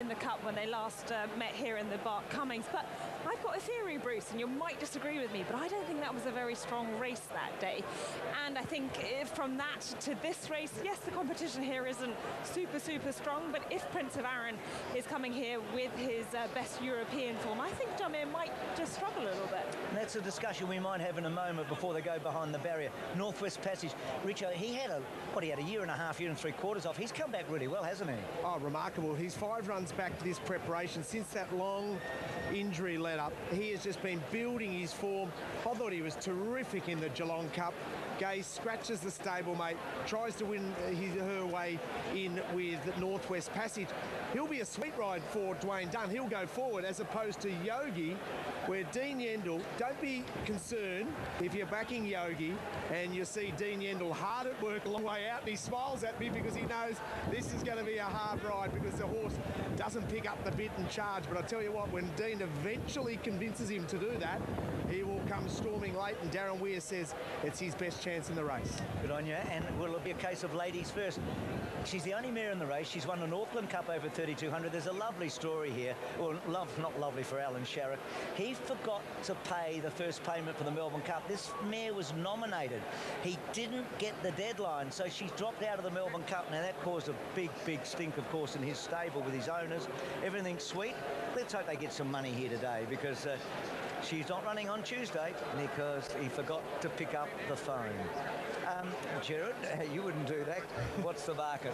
in the Cup when they last met here in the Bart Cummings. But I've got a theory, Bruce, and you might disagree with me, but I don't think that was a very strong race that day. And I think from that to this race, yes, the competition here isn't super strong, but if Prince of Arran is coming here with his best European form, I think Jamir might just struggle a little bit. And that's a discussion we might have in a moment before they go behind the barrier. Northwest Passage, Richo, he had a year and a half, year and 3/4 off. He's come back really well, hasn't he? Oh, remarkable. He's 5 runs back to this preparation since that long injury let up. He has just been building his form. I thought he was terrific in the Geelong Cup. Gay scratches the stablemate, tries to win her way in with Northwest Passage. He'll be a sweet ride for Dwayne Dunn. He'll go forward as opposed to Yogi, where Dean Yendall, don't be concerned if you're backing Yogi and you see Dean Yendall hard at work a long way out, and he smiles at me because he knows this is going to be a hard ride because the horse doesn't pick up the bit and charge. But I tell you what, when Dean eventually convinces him to do that, he will come storming late, and Darren Weir says it's his best chance in the race. Good on you. And will it be a case of ladies first? She's the only mare in the race. She's won an Auckland Cup over 3,200. There's a lovely story here. Well, not lovely for Alan Sharrock. He forgot to pay the first payment for the Melbourne Cup. This mare was nominated. He didn't get the deadline, so she's dropped out of the Melbourne Cup. Now, that caused a big stink, of course, in his stable with his owners. Everything's sweet. Let's hope they get some money here today, because she's not running on Tuesday because he forgot to pick up the phone. Gerard, you wouldn't do that. What's the market?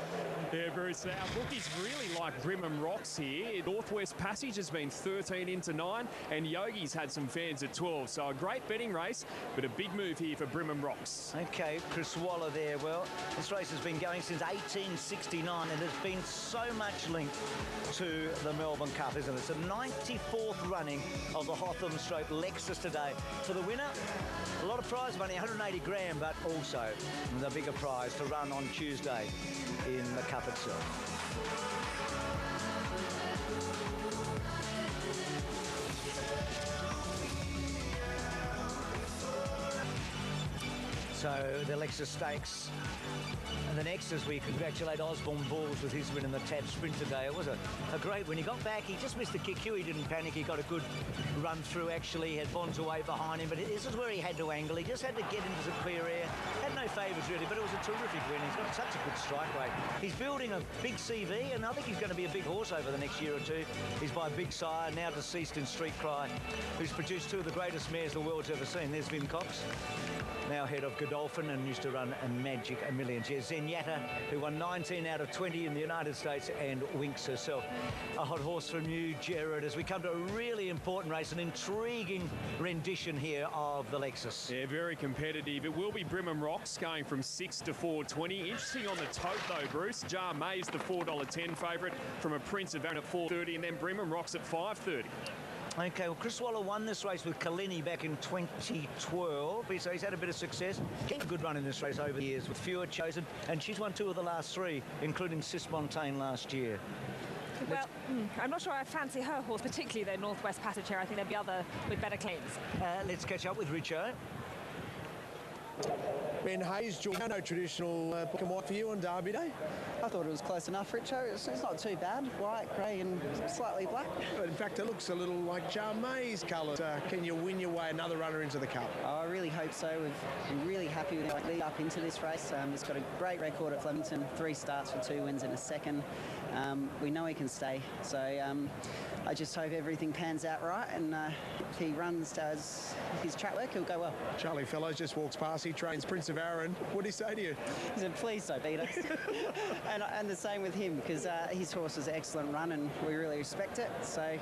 Yeah, Bruce, our bookies really like Brimham Rocks here. Northwest Passage has been 13 into 9, and Yogi's had some fans at 12. So a great betting race, but a big move here for Brimham Rocks. Okay, Chris Waller there. Well, this race has been going since 1869, and there's been so much linked to the Melbourne Cup, isn't it? It's the 94th running of the Hotham Stroke Lexus today. For the winner, a lot of prize money, 180 grand, but also the bigger prize to run on Tuesday in the Cup itself. So the Lexus Stakes. And the next, as we congratulate Osborne Bulls with his win in the TAB Sprint today. It was a great win. He got back. He just missed a kick. He didn't panic. He got a good run through, actually. He had Bonds away behind him. But this is where he had to angle. He just had to get into some clear air. Had no favours, really, but it was a terrific win. He's got such a good strike rate. He's building a big CV, and I think he's going to be a big horse over the next year or two. He's by Big Sire, now deceased in Street Cry, who's produced 2 of the greatest mares the world's ever seen. There's Vin Cox, now head of Godolphin, and used to run a Magic a Millions. Yeah, Zenyatta, who won 19 out of 20 in the United States, and Winks herself. A hot horse from you, Gerard, as we come to a really important race, an intriguing rendition here of the Lexus. Yeah, very competitive. It will be Brimham Rocks going from 6 to 4.20. Interesting on the tote, though, Bruce. Jar May's the $4.10 favourite from a Prince of Arran at 4.30, and then Brimham Rocks at 5.30. Okay, well, Chris Waller won this race with Kalini back in 2012, so he's had a bit of success. He had a good run in this race over the years with fewer chosen, and she's won 2 of the last 3, including Sis Montaigne last year. Well, I'm not sure I fancy her horse, particularly their Northwest Passage here. I think there'd be other with better claims. Let's catch up with Richo. Ben Hayes, Giordano, traditional black and white for you on Derby Day? I thought it was close enough, Richo. It's not too bad. White, grey and slightly black. But in fact, it looks a little like Jar May's colours. Can you win your way another runner into the Cup? Oh, I really hope so. We've been really happy with the lead up into this race. He's got a great record at Flemington, 3 starts for 2 wins in a second. We know he can stay. So I just hope everything pans out right, and if he does his track work, he'll go well. Charlie Fellows just walks past. He trains Prince of Arran. What did he say to you? He said, please don't beat us. and the same with him, because his horse is an excellent run and we really respect it. So,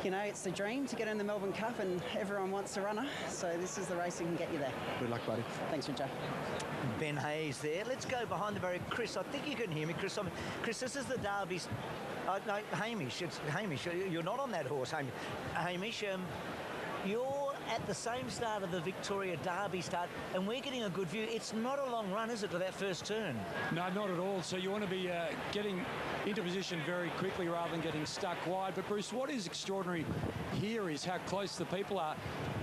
you know, it's the dream to get in the Melbourne Cup, and everyone wants a runner. So this is the race that can get you there. Good luck, buddy. Thanks, Richard. Ben Hayes there. Let's go behind the barrier. Chris, I think you can hear me. Chris, this is the Derby's... no, Hamish. It's Hamish. You're not on that horse, Hamish. Hamish, you're at the same start of the Victoria Derby start, and we're getting a good view. It's not a long run, is it, to that first turn? No, not at all. So you want to be getting into position very quickly rather than getting stuck wide. But Bruce, what is extraordinary here is how close the people are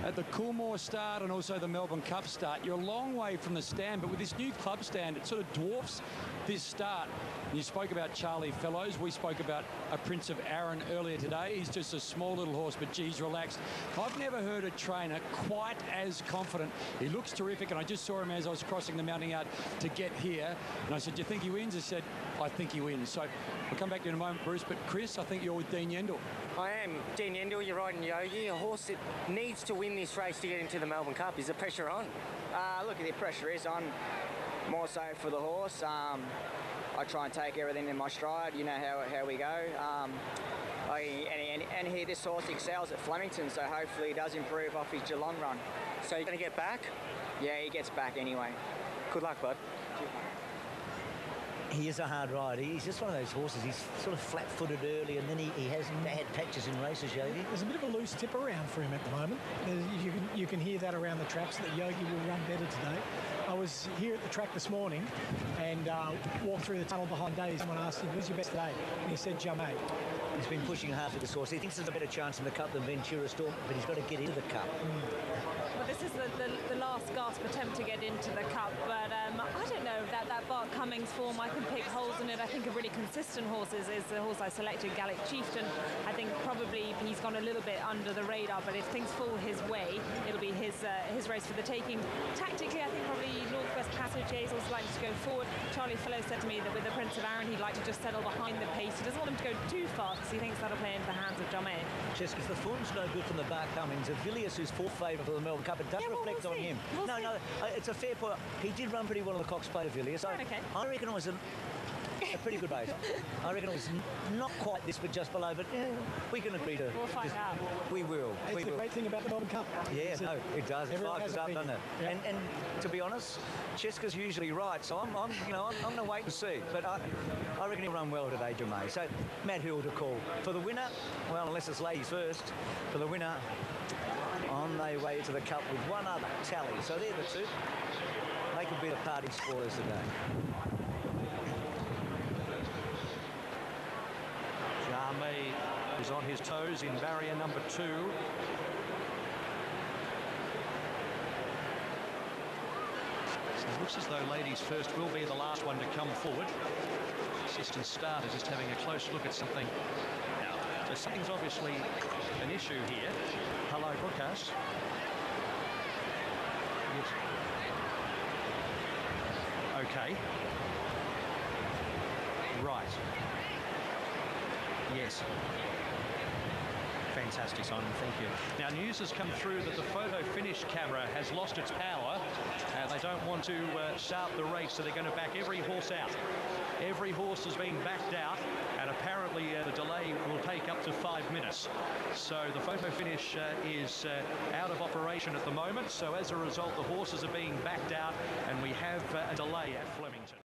at the Coolmore start and also the Melbourne Cup start. You're a long way from the stand, but with this new club stand, it sort of dwarfs this start. You spoke about Charlie Fellows. We spoke about a Prince of Arran earlier today. He's just a small little horse, but geez, relaxed. I've never heard a trainer quite as confident. He looks terrific, and I just saw him as I was crossing the mounting yard to get here. And I said, do you think he wins? He said, I think he wins. So we'll come back to you in a moment, Bruce. But Chris, I think you're with Dean Yendall. I am. Dean Yendall, you're riding Yogi, a horse that needs to win this race to get into the Melbourne Cup. Is the pressure on? Look, the pressure is on, more so for the horse. I try and take everything in my stride. You know how we go. And here this horse excels at Flemington, so hopefully he does improve off his Geelong run. So you're going to get back? Yeah, he gets back anyway. Good luck, bud. He is a hard rider. He's just one of those horses. He's sort of flat-footed early, and then he has bad patches in races, Yogi. There's a bit of a loose tip around for him at the moment. You can hear that around the traps, that Yogi will run better today. I was here at the track this morning and walked through the tunnel behind Dave. Someone asked him, who's your best today? And he said, Jamé. He's been pushing hard for this horse. He thinks there's a better chance in the Cup than Ventura Storm, but he's got to get into the Cup. Well, this is the last gasp attempt to get into the Cup, but I don't know, that Bart Cummings form, I can pick holes in it. I think a really consistent horse is the horse I selected, Gallic Chieftain. I think probably he's gone a little bit under the radar, but if things fall his way, it'll be his race for the taking. Tactically, I think probably Northwest Passage Hazel's likely to go forward. Charlie Fellows said to me that with the Prince of Arran, he'd like to just settle behind the pace. He doesn't want him to go too fast because he thinks that'll play into the hands of Jamé. Just because the form's no good from the Bart Cummings. Villiers, who's fourth favourite for the Melbourne Cup, it does reflect on him. No, it's a fair point. He did run pretty well in the Cox Plate of Villiers. Right, okay. I reckon it was a pretty good race. I reckon it was not quite this, but just below. But yeah, we can agree to. We'll find out. We will. It's the great thing about the Melbourne Cup. Yeah, no, it does. It fires up, doesn't it? Yeah. And to be honest, Cheska's usually right, so I'm going to wait and see. But I reckon he'll run well today, Jamé. So Matt Hill to call for the winner. Well, unless it's ladies first, for the winner on their way to the Cup with one other tally. So they're the two. They could be the party spoilers today. Jamé is on his toes in barrier number 2. So it looks as though ladies first will be the last one to come forward. Assistant starter just having a close look at something now. So something's obviously an issue here. Hello, broadcast. Yes. Okay. Right. Yes. Fantastic, Simon, thank you. Now, news has come through that the photo finish camera has lost its power. They don't want to start the race, so they're going to back every horse out. Every horse is being backed out, and apparently the delay will take up to 5 minutes. So the photo finish is out of operation at the moment. So as a result, the horses are being backed out, and we have a delay at Flemington.